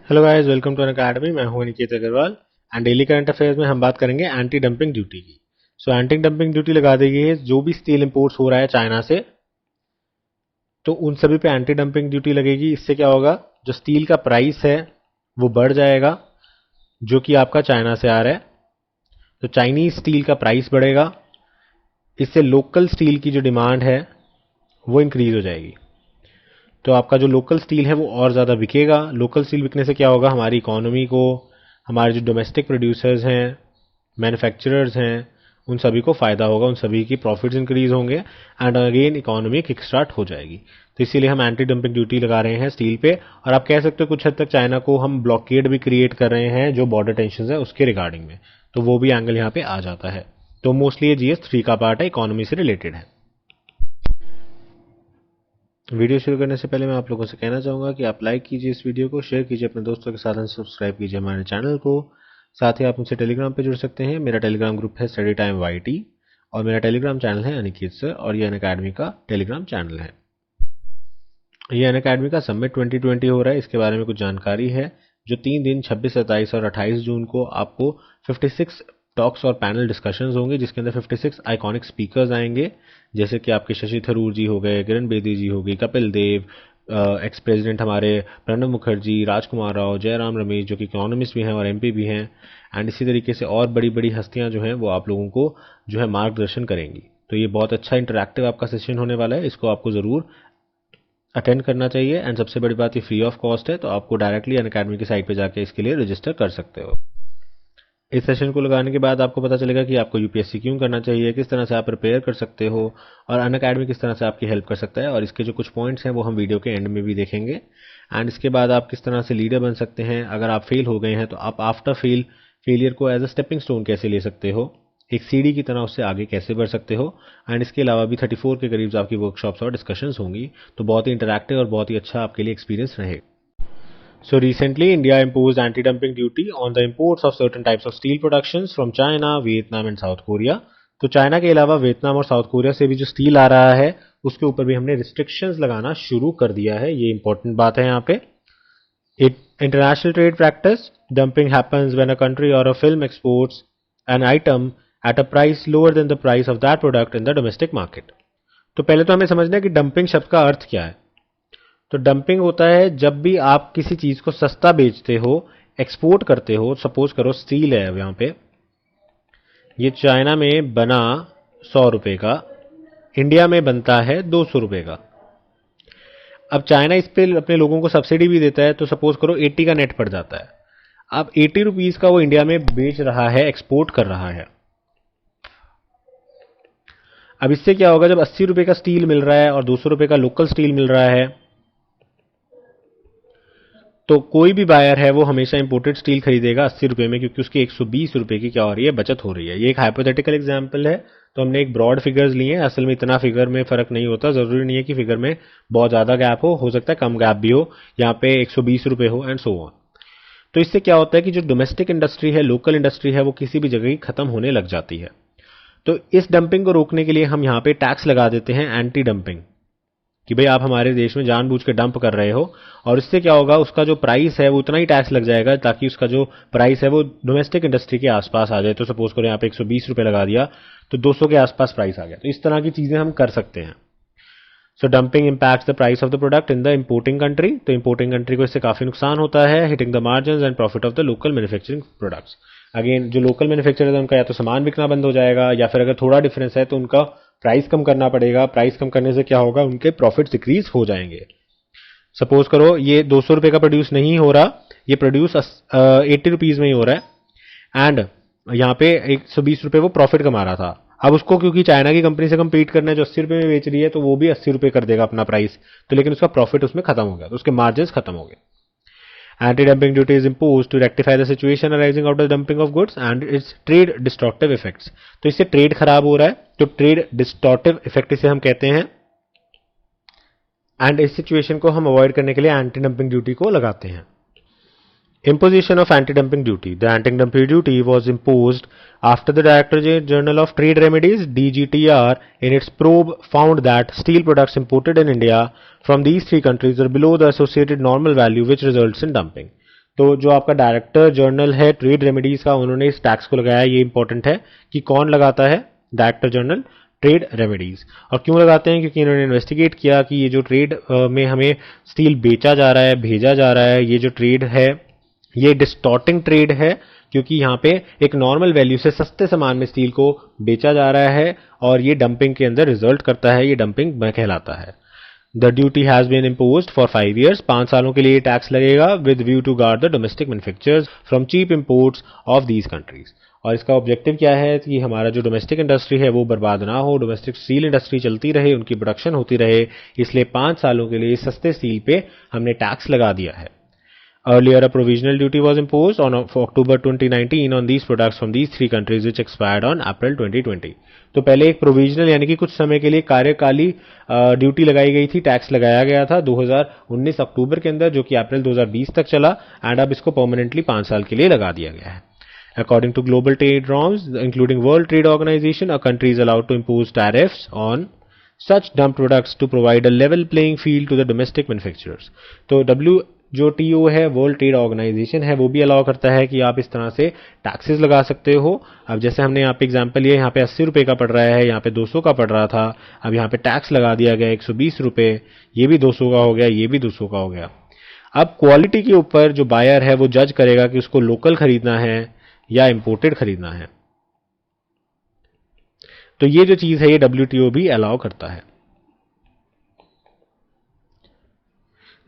Hello guys, welcome to Unacademy. मैं हूं Aniket Agrawal and daily current affairs में हम बात करेंगे एंटी डंपिंग ड्यूटी की। एंटी डंपिंग ड्यूटी लगा दी गई है जो भी स्टील इंपोर्ट्स हो रहा है चाइना से, तो उन सभी पे एंटी डंपिंग ड्यूटी लगेगी। इससे क्या होगा, जो स्टील का प्राइस है वो बढ़ जाएगा जो कि आपका चाइना से आ रहा है, तो चाइनीज स्टील का प्राइस बढ़ेगा। इससे लोकल स्टील की जो डिमांड है वो इंक्रीज हो जाएगी, तो आपका जो लोकल स्टील है वो और ज़्यादा बिकेगा। लोकल स्टील बिकने से क्या होगा, हमारी इकोनॉमी को, हमारे जो डोमेस्टिक प्रोड्यूसर्स हैं, मैन्युफैक्चरर्स हैं, उन सभी को फ़ायदा होगा, उन सभी की प्रॉफिट्स इंक्रीज होंगे and again economy kick start हो जाएगी। तो इसीलिए हम एंटी डंपिंग ड्यूटी लगा रहे हैं स्टील पे। और आप कह सकते हो कुछ हद तक चाइना को हम ब्लॉकेड भी क्रिएट कर रहे हैं जो बॉर्डर टेंशन है उसके रिगार्डिंग में, तो वो भी एंगल यहाँ पे आ जाता है। तो मोस्टली ये GS3 का पार्ट है, इकोनॉमी से रिलेटेड है। वीडियो शुरू करने से पहले मैं आप लोगों से कहना चाहूँगा कि आप लाइक कीजिए इस वीडियो को, शेयर कीजिए अपने दोस्तों के साथ एंड सब्सक्राइब कीजिए हमारे चैनल को। साथ ही आप मुझसे टेलीग्राम पे जुड़ सकते हैं। मेरा टेलीग्राम ग्रुप है स्टडी टाइम YT और मेरा टेलीग्राम चैनल है अनिकेत सर, और ये अनअकैडमी का टेलीग्राम चैनल है। ये अनअकैडमी का समिट 2020 हो रहा है, इसके बारे में कुछ जानकारी है। जो 3 दिन 26, 27 और 28 जून को आपको 56 टॉक्स और पैनल डिस्कशंस होंगे, जिसके अंदर 56 आइकॉनिक स्पीकर्स आएंगे, जैसे कि आपके शशि थरूर जी हो गए, किरण बेदी जी हो गई, कपिल देव, एक्स प्रेसिडेंट हमारे प्रणब मुखर्जी, राजकुमार राव, जयराम रमेश जो कि इकोनॉमिस्ट भी हैं और MP भी हैं, एंड इसी तरीके से और बड़ी बड़ी हस्तियां जो हैं वो आप लोगों को जो है मार्गदर्शन करेंगी। तो ये बहुत अच्छा इंटरैक्टिव आपका सेशन होने वाला है, इसको आपको ज़रूर अटेंड करना चाहिए। एंड सबसे बड़ी बात, ये फ्री ऑफ कॉस्ट है, तो आपको डायरेक्टली अनअकैडमी की साइट पे जाके इसके लिए रजिस्टर कर सकते हो। इस सेशन को लगाने के बाद आपको पता चलेगा कि आपको UPSC क्यों करना चाहिए, किस तरह से आप प्रिपेयर कर सकते हो और अनअकैडमी किस तरह से आपकी हेल्प कर सकता है, और इसके जो कुछ पॉइंट्स हैं वो हम वीडियो के एंड में भी देखेंगे। एंड इसके बाद आप किस तरह से लीडर बन सकते हैं। अगर आप फेल हो गए हैं तो आप आफ्टर फेलियर को एज अ स्टेपिंग स्टोन कैसे ले सकते हो, एक सीढ़ी की तरह उससे आगे कैसे बढ़ सकते हो। एंड इसके अलावा भी 34 के करीब आपकी वर्कशॉप्स और डिस्कशंस होंगी, तो बहुत ही इंटरैक्टिव और बहुत ही अच्छा आपके लिए एक्सपीरियंस रहेगा। So recently, India imposed anti-dumping duty on the imports of certain types of steel productions from China, Vietnam and South Korea. तो चाइना के अलावा वियतनाम और साउथ कोरिया से भी जो स्टील आ रहा है उसके ऊपर भी हमने रिस्ट्रिक्शंस लगाना शुरू कर दिया है। ये इंपॉर्टेंट बात है यहाँ पे। International trade practice, dumping happens when a country or a film exports an item at a price lower than the price of that product in the domestic market. तो पहले तो हमें समझना है कि डंपिंग शब्द का अर्थ क्या है। तो डंपिंग होता है जब भी आप किसी चीज को सस्ता बेचते हो, एक्सपोर्ट करते हो। सपोज करो स्टील है यहाँ पे, ये चाइना में बना 100 रुपए का, इंडिया में बनता है 200 रुपए का। अब चाइना इस पे अपने लोगों को सब्सिडी भी देता है, तो सपोज करो 80 का नेट पड़ जाता है। अब 80 रुपीज का वो इंडिया में बेच रहा है, एक्सपोर्ट कर रहा है। अब इससे क्या होगा, जब 80 रुपए का स्टील मिल रहा है और 200 रुपए का लोकल स्टील मिल रहा है, तो कोई भी बायर है वो हमेशा इंपोर्टेड स्टील खरीदेगा 80 रुपए में, क्योंकि उसकी 120 रुपए की क्या हो रही है, बचत हो रही है। ये एक हाइपोथेटिकल एग्जांपल है, तो हमने एक ब्रॉड फिगर्स लिए हैं। असल में इतना फिगर में फर्क नहीं होता, जरूरी नहीं है कि फिगर में बहुत ज्यादा गैप हो सकता है कम गैप भी हो, यहाँ पे 120 रुपए हो एंड सो ऑन। तो इससे क्या होता है कि जो डोमेस्टिक इंडस्ट्री है, लोकल इंडस्ट्री है, वो किसी भी जगह खत्म होने लग जाती है। तो इस डंपिंग को रोकने के लिए हम यहाँ पे टैक्स लगा देते हैं, एंटी डंपिंग, कि भाई आप हमारे देश में जानबूझ के डंप कर रहे हो। और इससे क्या होगा, उसका जो प्राइस है वो उतना ही टैक्स लग जाएगा ताकि उसका जो प्राइस है वो डोमेस्टिक इंडस्ट्री के आसपास आ जाए। तो सपोज करो यहाँ पे 120 रुपए लगा दिया तो 200 के आसपास प्राइस आ गया। तो इस तरह की चीजें हम कर सकते हैं। So dumping impacts the price of the product in the importing country. तो इंपोर्टिंग कंट्री को इससे काफी नुकसान होता है, hitting the margin and profit of the local manufacturing products. Again जो लोकल मैन्युफैक्चरर है उनका या तो सामान बिकना बंद हो जाएगा, या फिर अगर थोड़ा डिफरेंस है तो उनका प्राइस कम करना पड़ेगा। प्राइस कम करने से क्या होगा, उनके प्रॉफिट्स डिक्रीज हो जाएंगे। सपोज करो ये 200 रुपए का प्रोड्यूस नहीं हो रहा, ये प्रोड्यूस 80 रुपीज में ही हो रहा है, एंड यहाँ पे 120 रुपए वो प्रॉफिट कमा रहा था। अब उसको क्योंकि चाइना की कंपनी से कम्पीट करना है जो 80 रुपए में बेच रही है, तो वो भी 80 रुपए कर देगा अपना प्राइस, तो लेकिन उसका प्रॉफिट उसमें खत्म हो गया, तो उसके मार्जिन खत्म हो गए। Anti-dumping duty is imposed to rectify the situation arising out of the dumping of goods and its trade distortive effects. तो इससे ट्रेड खराब हो रहा है, तो ट्रेड डिस्टॉर्टिव इफेक्ट इसे हम कहते हैं। एंड इस सिचुएशन को हम अवॉइड करने के लिए एंटी डंपिंग ड्यूटी को लगाते हैं। Imposition of anti-dumping duty. The anti-dumping duty was imposed after the Directorate General of Trade Remedies (DGTR) in its probe found that steel products imported in India from these three countries are below the associated normal value, which results in dumping. तो जो आपका director general है trade remedies का, उन्होंने इस tax को लगाया। ये इंपॉर्टेंट है कि कौन लगाता है, डायरेक्टर जनरल ट्रेड रेमेडीज। और क्यों लगाते हैं, क्योंकि इन्होंने इन्वेस्टिगेट किया कि ये जो ट्रेड में हमें स्टील बेचा जा रहा है, भेजा जा रहा है, ये जो ट्रेड है ये डिस्टॉर्टिंग ट्रेड है, क्योंकि यहाँ पे एक नॉर्मल वैल्यू से सस्ते सामान में स्टील को बेचा जा रहा है और ये डंपिंग के अंदर रिजल्ट करता है, ये डंपिंग में कहलाता है। The duty has been imposed for 5 years, 5 सालों के लिए टैक्स लगेगा with view to guard the domestic manufacturers from cheap imports of these countries. और इसका ऑब्जेक्टिव क्या है कि हमारा जो डोमेस्टिक इंडस्ट्री है वो बर्बाद ना हो, डोमेस्टिक स्टील इंडस्ट्री चलती रहे, उनकी प्रोडक्शन होती रहे, इसलिए 5 सालों के लिए सस्ते स्टील पे हमने टैक्स लगा दिया है। Earlier, a provisional duty was imposed on October 2019 on these products from these three countries, which expired on April 2020. तो पहले एक प्रोविजनल यानी कि कुछ समय के लिए कार्यकाली ड्यूटी लगाई गई थी, टैक्स लगाया गया था 2019 अक्टूबर के अंदर, जो कि अप्रैल 2020 तक चला, एंड अब इसको परमानेंटली 5 साल के लिए लगा दिया गया है। According to global trade norms, including World Trade Organization, a country is allowed to impose tariffs on such dumped products to provide a level playing field to the domestic manufacturers. तो WTO है, world trade organisation है, वो भी allow करता है कि आप इस तरह से टैक्सेस लगा सकते हो। अब जैसे हमने यहाँ पे एग्जांपल लिया, यहाँ पे 80 रुपए का पड़ रहा है, यहाँ पे 200 का पड़ रहा था, अब यहाँ पे टैक्स लगा दिया गया 120 रुपए, ये भी 200 का हो गया, ये भी 200 का हो गया। अब क्वालिटी के ऊपर जो बायर है वो जज करेगा कि उसको लोकल खरीदना है या इंपोर्टेड खरीदना है। तो ये जो चीज है ये WTO भी अलाउ करता है।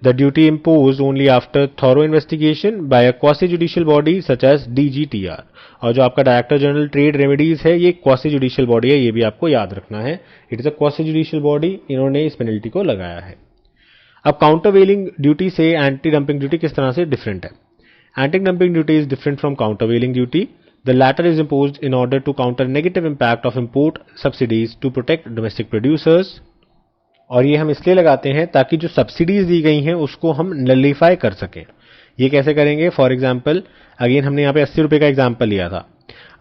The duty imposed only after thorough investigation by a quasi-judicial body such as DGTR। और जो आपका डायरेक्टर जनरल ट्रेड रेमेडीज है ये क्वासी जुडिशियल बॉडी है, ये भी आपको याद रखना है। It is a quasi judicial body, इन्होंने इस पेनल्टी को लगाया है। अब काउंटर वेलिंग ड्यूटी से एंटी डंपिंग ड्यूटी किस तरह से डिफरेंट है। Anti dumping duty is different from countervailing duty. The latter is imposed in order to counter negative impact of import subsidies to protect domestic producers। और ये हम इसलिए लगाते हैं ताकि जो सब्सिडीज दी गई हैं उसको हम नलिफाई कर सकें। ये कैसे करेंगे, फॉर एग्जाम्पल अगेन हमने यहाँ पे 80 रुपए का एग्जाम्पल लिया था,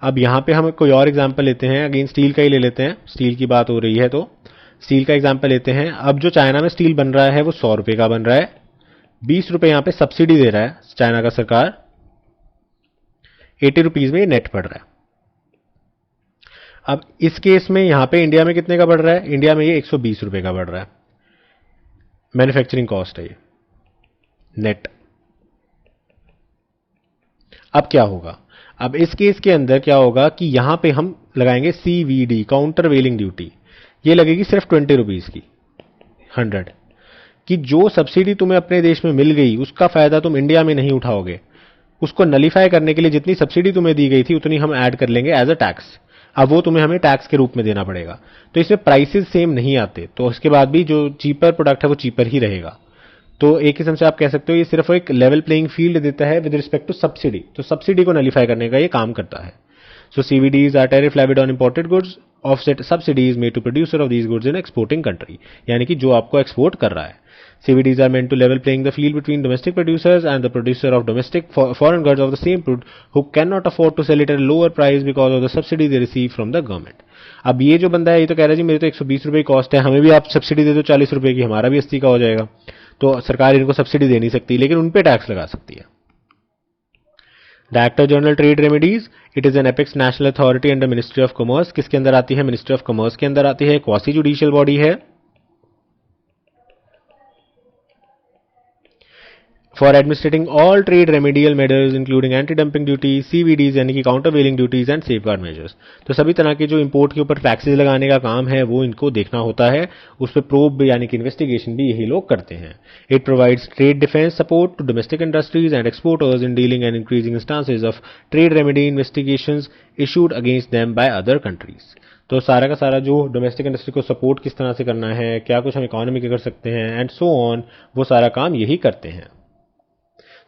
अब यहाँ पे हम कोई और एग्जाम्पल लेते हैं, अगेन स्टील का ही ले लेते हैं, स्टील की बात हो रही है तो स्टील का एग्जाम्पल लेते हैं। अब जो चाइना में स्टील बन रहा है वो 100 रुपए का बन रहा है, 20 रुपए यहाँ पे सब्सिडी दे रहा है चाइना का सरकार, 80 रुपीज में ये नेट पड़ रहा है। अब इस केस में यहां पे इंडिया में कितने का बढ़ रहा है, इंडिया में ये 120 रुपए का बढ़ रहा है, मैन्युफैक्चरिंग कॉस्ट है ये नेट। अब क्या होगा, अब इस केस के अंदर क्या होगा कि यहां पे हम लगाएंगे CVD, काउंटर वेलिंग ड्यूटी। ये लगेगी सिर्फ 20 रुपीज की 100, कि जो सब्सिडी तुम्हें अपने देश में मिल गई उसका फायदा तुम इंडिया में नहीं उठाओगे, उसको नलिफाई करने के लिए जितनी सब्सिडी तुम्हें दी गई थी उतनी हम ऐड कर लेंगे एज अ टैक्स। अब वो तुम्हें हमें टैक्स के रूप में देना पड़ेगा, तो इसमें प्राइसेस सेम नहीं आते, तो उसके बाद भी जो चीपर प्रोडक्ट है वो चीपर ही रहेगा। तो एक किस्म से आप कह सकते हो ये सिर्फ एक लेवल प्लेइंग फील्ड देता है विद रिस्पेक्ट टू सब्सिडी, तो सब्सिडी को नलिफाई करने का ये काम करता है। सो CVDs are tariff levied on imported goods, offset subsidies made to producer of these goods in exporting country, यानी कि जो आपको एक्सपोर्ट कर रहा है। CVDs are meant to level playing the field between domestic producers and the producer of domestic foreign goods of the same product who cannot afford to sell it at a lower price because of the subsidy they receive from the government। अब ये जो बंदा है ये तो कह रहा है जी मेरे तो 120 रुपए की कॉस्ट है, हमें भी आप सब्सिडी दे दो 40 रुपए की, हमारा भी 80 का हो जाएगा। तो सरकार इनको सब्सिडी दे नहीं सकती, लेकिन उन पे टैक्स लगा सकती है। Director general trade remedies, it is an apex national authority under ministry of commerce. किसके अंदर आती है, मिनिस्ट्री ऑफ कॉमर्स के अंदर आती है, क्वासी जुडिशियल बॉडी है। For administrating all trade remedial measures including anti dumping duty, CVDs यानी कि countervailing duties and safeguard measures. तो सभी तरह के जो इंपोर्ट के ऊपर टैक्सेस लगाने का काम है वो इनको देखना होता है, उस पर प्रोब यानी कि इन्वेस्टिगेशन भी यही लोग करते हैं। It provides trade defence support to domestic industries and exporters in dealing and increasing instances of trade remedy investigations issued against them by other countries. तो सारा का सारा जो डोमेस्टिक इंडस्ट्री को सपोर्ट किस तरह से करना है, क्या कुछ हम इकोनॉमी के कर सकते हैं एंड सो ऑन, वो सारा काम यही करते हैं।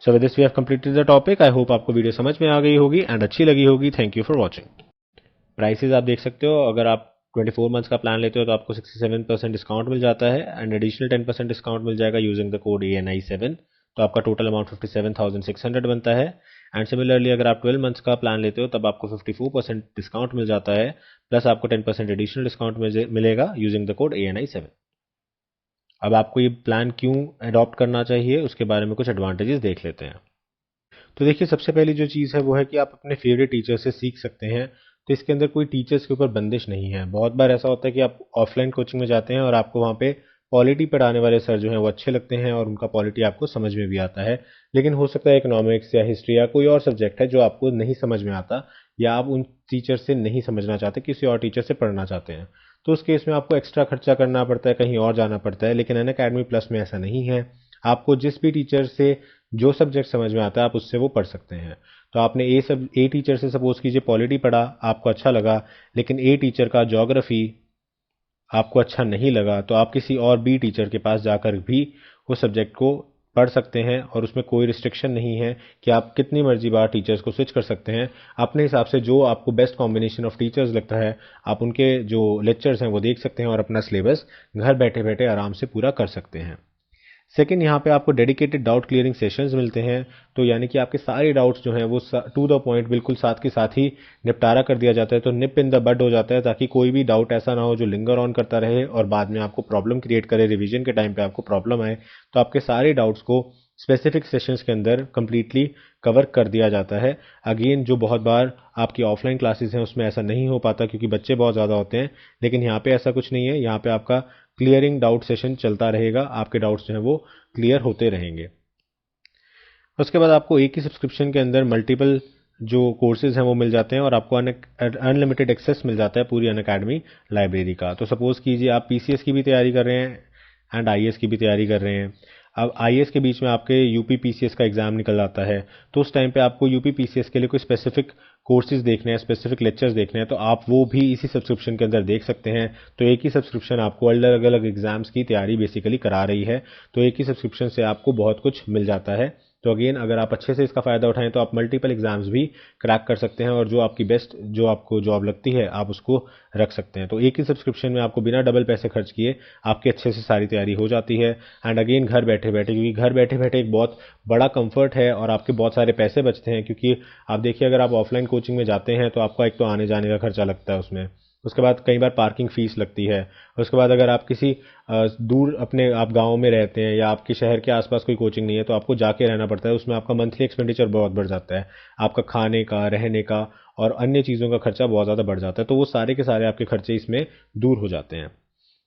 So with this we have completed the topic. I hope आपको वीडियो समझ में आ गई होगी एंड अच्छी लगी होगी। Thank you for watching. Prices आप देख सकते हो, अगर आप 24 मंथ्स का प्लान लेते हो तो आपको 67% डिस्काउंट मिल जाता है एंड एडिशनल 10% डिस्काउंट मिल जाएगा यूजिंग द कोड ANI7। तो आपका टोटल अमाउंट 57,600 बनता है। एंड सिमिलरली अगर आप 12 मंथ्स का प्लान लेते हो तब आपको 54% डिस्काउंट मिल जाता है, प्लस आपको 10% एडिशनल डिस्काउंट मिलेगा यूजिंग द कोड ANI7। अब आपको ये प्लान क्यों अडॉप्ट करना चाहिए उसके बारे में कुछ एडवांटेजेस देख लेते हैं। तो देखिए सबसे पहली जो चीज़ है वो है कि आप अपने फेवरेट टीचर से सीख सकते हैं। तो इसके अंदर कोई टीचर्स के ऊपर बंदिश नहीं है। बहुत बार ऐसा होता है कि आप ऑफलाइन कोचिंग में जाते हैं और आपको वहाँ पे पॉलिटी पढ़ाने वाले सर जो हैं वो अच्छे लगते हैं और उनका पॉलिटी आपको समझ में भी आता है, लेकिन हो सकता है इकोनॉमिक्स या हिस्ट्री या कोई और सब्जेक्ट है जो आपको नहीं समझ में आता, या आप उन टीचर से नहीं समझना चाहते, किसी और टीचर से पढ़ना चाहते हैं। तो उस केस में आपको एक्स्ट्रा खर्चा करना पड़ता है, कहीं और जाना पड़ता है। लेकिन अनअकैडमी प्लस में ऐसा नहीं है। आपको जिस भी टीचर से जो सब्जेक्ट समझ में आता है आप उससे वो पढ़ सकते हैं। तो आपने ए टीचर से सपोज कीजिए पॉलिटी पढ़ा, आपको अच्छा लगा, लेकिन ए टीचर का ज्योग्राफी आपको अच्छा नहीं लगा, तो आप किसी और बी टीचर के पास जाकर भी उस सब्जेक्ट को पढ़ सकते हैं और उसमें कोई रिस्ट्रिक्शन नहीं है कि आप कितनी मर्जी बार टीचर्स को स्विच कर सकते हैं। अपने हिसाब से जो आपको बेस्ट कॉम्बिनेशन ऑफ टीचर्स लगता है आप उनके जो लेक्चर्स हैं वो देख सकते हैं और अपना सिलेबस घर बैठे बैठे आराम से पूरा कर सकते हैं। सेकंड, यहाँ पे आपको डेडिकेटेड डाउट क्लियरिंग सेशंस मिलते हैं। तो यानी कि आपके सारे डाउट्स जो हैं वो टू द पॉइंट बिल्कुल साथ के साथ ही निपटारा कर दिया जाता है। तो निप इन द बड हो जाता है, ताकि कोई भी डाउट ऐसा ना हो जो लिंगर ऑन करता रहे और बाद में आपको प्रॉब्लम क्रिएट करे, रिवीजन के टाइम पे आपको प्रॉब्लम आए। तो आपके सारे डाउट्स को स्पेसिफिक सेशंस के अंदर कंप्लीटली कवर कर दिया जाता है। अगेन जो बहुत बार आपकी ऑफलाइन क्लासेस हैं उसमें ऐसा नहीं हो पाता क्योंकि बच्चे बहुत ज़्यादा होते हैं, लेकिन यहाँ पे ऐसा कुछ नहीं है। यहाँ पे आपका क्लियरिंग डाउट सेशन चलता रहेगा, आपके डाउट्स जो हैं वो क्लियर होते रहेंगे। उसके बाद आपको एक ही सब्सक्रिप्शन के अंदर मल्टीपल जो कोर्सेज हैं वो मिल जाते हैं और आपको अनलिमिटेड एक्सेस मिल जाता है पूरी अनअकैडमी लाइब्रेरी का। तो सपोज कीजिए आप पीसीएस की भी तैयारी कर रहे हैं एंड आईएएस की भी तैयारी कर रहे हैं। अब आईएएस के बीच में आपके यूपी पीसीएस का एग्जाम निकल आता है, तो उस टाइम पे आपको यूपी पीसीएस के लिए कोई स्पेसिफिक कोर्सेज देखने हैं, स्पेसिफिक लेक्चर्स देखने हैं, तो आप वो भी इसी सब्सक्रिप्शन के अंदर देख सकते हैं। तो एक ही सब्सक्रिप्शन आपको अलग अलग एग्जाम्स की तैयारी बेसिकली करा रही है। तो एक ही सब्सक्रिप्शन से आपको बहुत कुछ मिल जाता है। तो अगेन अगर आप अच्छे से इसका फ़ायदा उठाएं तो आप मल्टीपल एग्जाम्स भी क्रैक कर सकते हैं और जो आपकी बेस्ट जो आपको जॉब लगती है आप उसको रख सकते हैं। तो एक ही सब्सक्रिप्शन में आपको बिना डबल पैसे खर्च किए आपकी अच्छे से सारी तैयारी हो जाती है। एंड अगेन घर बैठे बैठे, क्योंकि घर बैठे बैठे एक बहुत बड़ा कंफर्ट है और आपके बहुत सारे पैसे बचते हैं। क्योंकि आप देखिए अगर आप ऑफलाइन कोचिंग में जाते हैं तो आपका एक तो आने जाने का खर्चा लगता है उसमें, उसके बाद कई बार पार्किंग फीस लगती है, उसके बाद अगर आप किसी दूर अपने आप गांव में रहते हैं या आपके शहर के आसपास कोई कोचिंग नहीं है तो आपको जाके रहना पड़ता है, उसमें आपका मंथली एक्सपेंडिचर बहुत बढ़ जाता है। आपका खाने का, रहने का और अन्य चीज़ों का खर्चा बहुत ज़्यादा बढ़ जाता है। तो वो सारे के सारे आपके खर्चे इसमें दूर हो जाते हैं।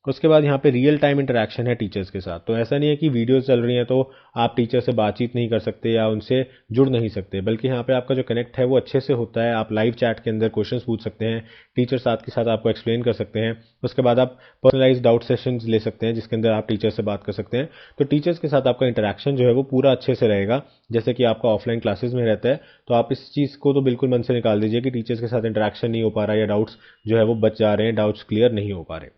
उसके बाद यहाँ पे रियल टाइम इंटरेक्शन है टीचर्स के साथ। तो ऐसा नहीं है कि वीडियोस चल रही हैं तो आप टीचर से बातचीत नहीं कर सकते या उनसे जुड़ नहीं सकते, बल्कि यहाँ पे आपका जो कनेक्ट है वो अच्छे से होता है। आप लाइव चैट के अंदर क्वेश्चंस पूछ सकते हैं, टीचर साथ के साथ आपको एक्सप्लेन कर सकते हैं। उसके बाद आप पर्सनलाइज डाउट सेशंस ले सकते हैं जिसके अंदर आप टीचर से बात कर सकते हैं। तो टीचर्स के साथ आपका इंटरेक्शन जो है वो पूरा अच्छे से रहेगा, जैसे कि आपका ऑफलाइन क्लासेस में रहता है। तो आप इस चीज़ को तो बिल्कुल मन से निकाल दीजिए कि टीचर्स के साथ इंटरेक्शन नहीं हो पा रहा है या डाउट्स जो है वो बच जा रहे हैं, डाउट्स क्लियर नहीं हो पा रहे।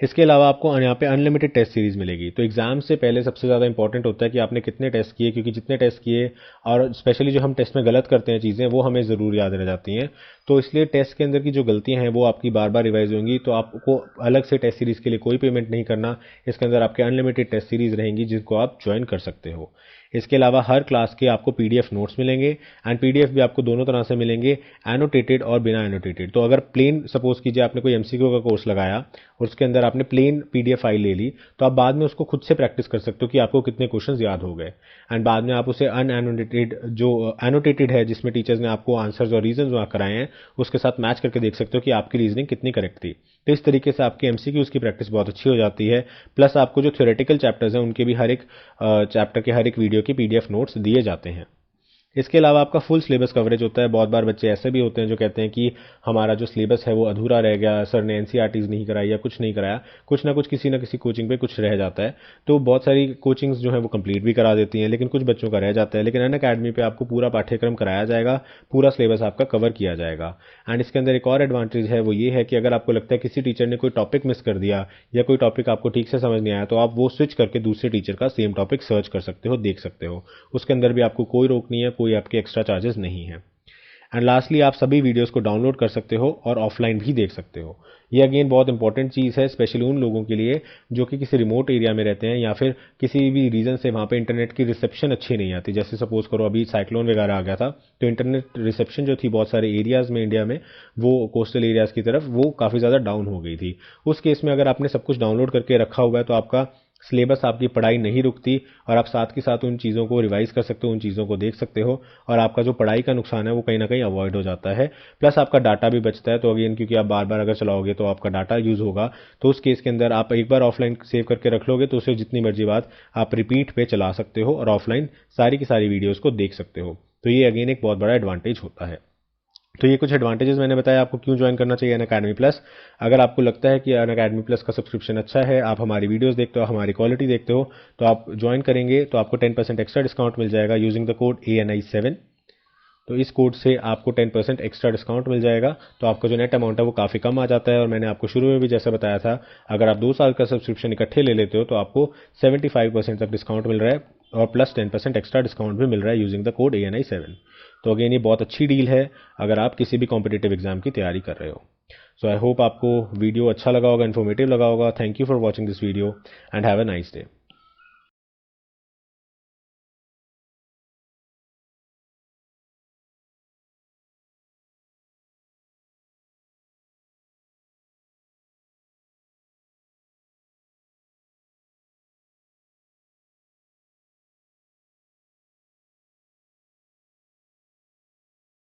इसके अलावा आपको यहाँ पे अनलिमिटेड टेस्ट सीरीज मिलेगी। तो एग्जाम से पहले सबसे ज़्यादा इंपॉर्टेंट होता है कि आपने कितने टेस्ट किए, क्योंकि जितने टेस्ट किए और स्पेशली जो हम टेस्ट में गलत करते हैं चीज़ें वो हमें ज़रूर याद रह जाती हैं। तो इसलिए टेस्ट के अंदर की जो गलतियां हैं वो आपकी बार बार रिवाइज होंगी। तो आपको अलग से टेस्ट सीरीज के लिए कोई पेमेंट नहीं करना। इसके अंदर आपके अनलिमिटेड टेस्ट सीरीज रहेंगी जिनको आप ज्वाइन कर सकते हो। इसके अलावा हर क्लास के आपको पीडीएफ नोट्स मिलेंगे एंड पीडीएफ भी आपको दोनों तरह से मिलेंगे, एनोटेटेड और बिना एनोटेटेड। तो अगर प्लेन सपोज कीजिए आपने कोई एमसीक्यू का कोर्स लगाया और उसके अंदर आपने प्लेन पीडीएफ फाइल ले ली, तो आप बाद में उसको खुद से प्रैक्टिस कर सकते हो कि आपको कितने क्वेश्चंस याद हो गए। एंड बाद में आप उसे अनएनोटेटेड जो एनोटेटेड है जिसमें टीचर्स ने आपको आंसर्स और रीजंस वहाँ कराए हैं उसके साथ मैच करके देख सकते हो कि आपकी रीजनिंग कितनी करेक्ट थी। तो इस तरीके से आपकी एमसीक्यूज की प्रैक्टिस बहुत अच्छी हो जाती है। प्लस आपको जो थ्योरेटिकल चैप्टर्स हैं उनके भी हर एक चैप्टर के हर एक वीडियो की पीडीएफ नोट्स दिए जाते हैं। इसके अलावा आपका फुल सिलेबस कवरेज होता है। बहुत बार बच्चे ऐसे भी होते हैं जो कहते हैं कि हमारा जो सिलेबस है वो अधूरा रह गया, सर ने एनसीईआरटीज नहीं कराई या कुछ नहीं कराया। कुछ ना कुछ किसी ना किसी कोचिंग पे कुछ रह जाता है। तो बहुत सारी कोचिंग्स जो है वो कंप्लीट भी करा देती हैं, लेकिन कुछ बच्चों का रह जाता है। लेकिन अनअकैडमी पे आपको पूरा पाठ्यक्रम कराया जाएगा, पूरा सिलेबस आपका कवर किया जाएगा। एंड इसके अंदर एक और एडवांटेज है, वो ये है कि अगर आपको लगता है किसी टीचर ने कोई टॉपिक मिस कर दिया या कोई टॉपिक आपको ठीक से समझ नहीं आया, तो आप वो स्विच करके दूसरे टीचर का सेम टॉपिक सर्च कर सकते हो, देख सकते हो। उसके अंदर भी आपको कोई रोक नहीं है, कोई आपके एक्स्ट्रा चार्जेस नहीं है। एंड लास्टली आप सभी वीडियोस को डाउनलोड कर सकते हो और ऑफलाइन भी देख सकते हो। ये अगेन बहुत इंपॉर्टेंट चीज़ है, स्पेशली उन लोगों के लिए जो कि किसी रिमोट एरिया में रहते हैं या फिर किसी भी रीजन से वहाँ पे इंटरनेट की रिसेप्शन अच्छी नहीं आती। जैसे सपोज करो अभी साइक्लोन वगैरह आ गया था, तो इंटरनेट रिसेप्शन जो थी बहुत सारे एरियाज़ में इंडिया में, वो कोस्टल एरियाज़ की तरफ वो काफ़ी ज़्यादा डाउन हो गई थी। उस केस में अगर आपने सब कुछ डाउनलोड करके रखा हुआ है तो आपका सिलेबस आपकी पढ़ाई नहीं रुकती और आप साथ के साथ उन चीज़ों को रिवाइज कर सकते हो, उन चीज़ों को देख सकते हो और आपका जो पढ़ाई का नुकसान है वो कहीं ना कहीं अवॉइड हो जाता है। प्लस आपका डाटा भी बचता है। तो अगेन क्योंकि आप बार बार अगर चलाओगे तो आपका डाटा यूज़ होगा, तो उस केस के अंदर आप एक बार ऑफलाइन सेव करके रख लोगे तो उसे जितनी मर्जी बात आप रिपीट पे चला सकते हो और ऑफलाइन सारी की सारी वीडियोज़ को देख सकते हो। तो ये अगेन एक बहुत बड़ा एडवांटेज होता है। तो ये कुछ एडवांटेजेस मैंने बताया आपको क्यों ज्वाइन करना चाहिए अनअकैडमी प्लस। अगर आपको लगता है कि अनअकैडमी प्लस का सब्सक्रिप्शन अच्छा है, आप हमारी वीडियोस देखते हो, हमारी क्वालिटी देखते हो, तो आप ज्वाइन करेंगे तो आपको 10% एक्स्ट्रा डिस्काउंट मिल जाएगा यूजिंग द कोड ANI7। तो इस कोड से आपको 10% एक्स्ट्रा डिस्काउंट मिल जाएगा। तो आपका जो नेट अमाउंट है वो काफ़ी कम आ जाता है। और मैंने आपको शुरू में भी जैसा बताया था, अगर आप 2 साल का सब्सक्रिप्शन इकट्ठे ले लेते हो तो आपको 75% तक डिस्काउंट मिल रहा है और प्लस 10% एक्स्ट्रा डिस्काउंट भी मिल रहा है यूजिंग द कोड ANI7। तो अगेन ये बहुत अच्छी डील है अगर आप किसी भी कॉम्पिटिटिव एग्जाम की तैयारी कर रहे हो। सो आई होप आपको वीडियो अच्छा लगा होगा, इन्फॉर्मेटिव लगा होगा। Thank you for watching this video and have a nice day.